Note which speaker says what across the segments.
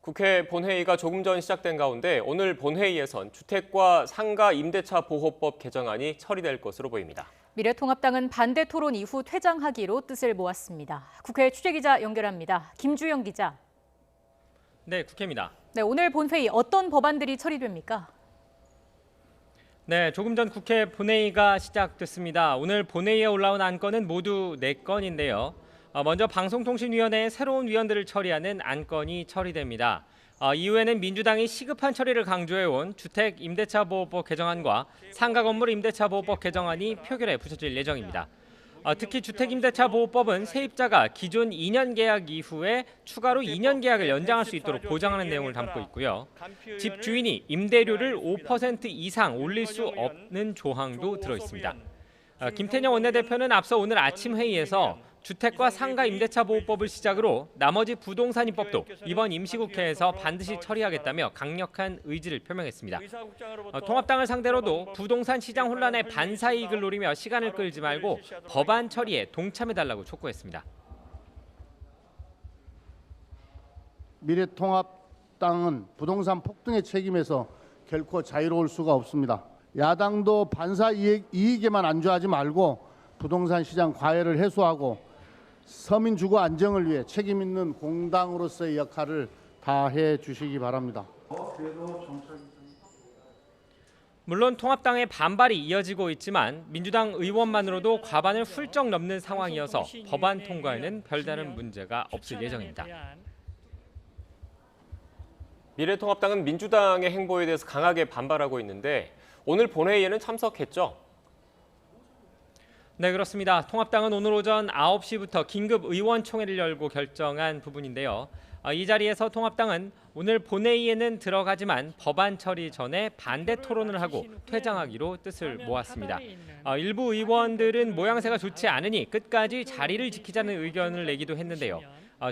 Speaker 1: 국회 본회의가 조금 전 시작된 가운데 오늘 본회의에선 주택과 상가 임대차 보호법 개정안이 처리될 것으로 보입니다.
Speaker 2: 미래통합당은 반대 토론 이후 퇴장하기로 뜻을 모았습니다. 국회 취재기자 연결합니다. 김주영 기자.
Speaker 3: 네, 국회입니다.
Speaker 2: 네, 오늘 본회의 어떤 법안들이 처리됩니까?
Speaker 3: 네, 조금 전 국회 본회의가 시작됐습니다. 오늘 본회의에 올라온 안건은 모두 4건인데요. 먼저 방송통신위원회의 새로운 위원들을 처리하는 안건이 처리됩니다. 이후에는 민주당이 시급한 처리를 강조해온 주택 임대차 보호법 개정안과 상가 건물 임대차 보호법 개정안이 표결에 붙여질 예정입니다. 특히 주택 임대차 보호법은 세입자가 기존 2년 계약 이후에 추가로 2년 계약을 연장할 수 있도록 보장하는 내용을 담고 있고요. 집 주인이 임대료를 5% 이상 올릴 수 없는 조항도 들어 있습니다. 김태년 원내대표는 앞서 오늘 아침 회의에서 주택과 상가 임대차 보호법을 시작으로 나머지 부동산 입법도 이번 임시국회에서 반드시 처리하겠다며 강력한 의지를 표명했습니다. 통합당을 상대로도 부동산 시장 혼란의 반사이익을 노리며 시간을 끌지 말고 법안 처리에 동참해달라고 촉구했습니다.
Speaker 4: 미래통합당은 부동산 폭등의 책임에서 결코 자유로울 수가 없습니다. 야당도 반사이익에만 안주하지 말고 부동산 시장 과열을 해소하고 서민 주거 안정을 위해 책임 있는 공당으로서의 역할을 다해 주시기 바랍니다.
Speaker 3: 물론 통합당의 반발이 이어지고 있지만 민주당 의원만으로도 과반을 훌쩍 넘는 상황이어서 법안 통과에는 별다른 문제가 없을 예정입니다.
Speaker 1: 미래통합당은 민주당의 행보에 대해서 강하게 반발하고 있는데 오늘 본회의에는 참석했죠?
Speaker 3: 네, 그렇습니다. 통합당은 오늘 오전 9시부터 긴급 의원총회를 열고 결정한 부분인데요. 이 자리에서 통합당은 오늘 본회의에는 들어가지만 법안 처리 전에 반대 토론을 하고 퇴장하기로 뜻을 모았습니다. 일부 의원들은 모양새가 좋지 않으니 끝까지 자리를 지키자는 의견을 내기도 했는데요.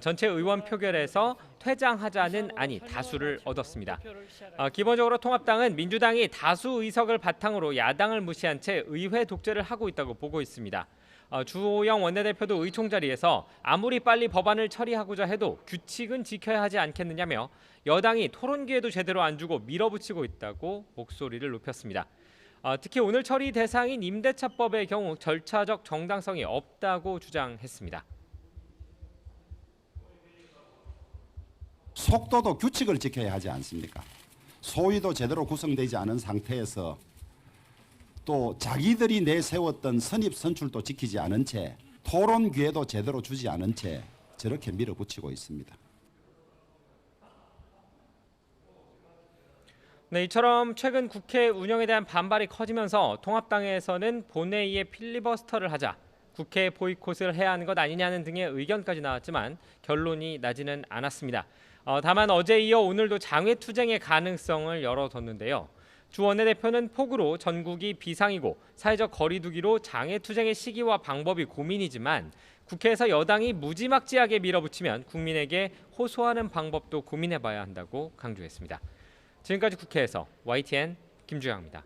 Speaker 3: 전체 의원 표결에서 퇴장하자는 안이 다수를 얻었습니다. 기본적으로 통합당은 민주당이 다수 의석을 바탕으로 야당을 무시한 채 의회 독재를 하고 있다고 보고 있습니다. 주호영 원내대표도 의총 자리에서 아무리 빨리 법안을 처리하고자 해도 규칙은 지켜야 하지 않겠느냐며 여당이 토론 기회도 제대로 안 주고 밀어붙이고 있다고 목소리를 높였습니다. 특히 오늘 처리 대상인 임대차법의 경우 절차적 정당성이 없다고 주장했습니다.
Speaker 5: 속도도 규칙을 지켜야 하지 않습니까? 소위도 제대로 구성되지 않은 상태에서 또 자기들이 내세웠던 선입 선출도 지키지 않은 채 토론 기회도 제대로 주지 않은 채 저렇게 밀어붙이고 있습니다.
Speaker 3: 네, 이처럼 최근 국회 운영에 대한 반발이 커지면서 통합당에서는 본회의에 필리버스터를 하자, 국회 보이콧을 해야 하는 것 아니냐는 등의 의견까지 나왔지만 결론이 나지는 않았습니다. 다만 어제 이어 오늘도 장외투쟁의 가능성을 열어뒀는데요. 주 원내대표는 폭우로 전국이 비상이고 사회적 거리두기로 장외투쟁의 시기와 방법이 고민이지만 국회에서 여당이 무지막지하게 밀어붙이면 국민에게 호소하는 방법도 고민해봐야 한다고 강조했습니다. 지금까지 국회에서 YTN 김주영입니다.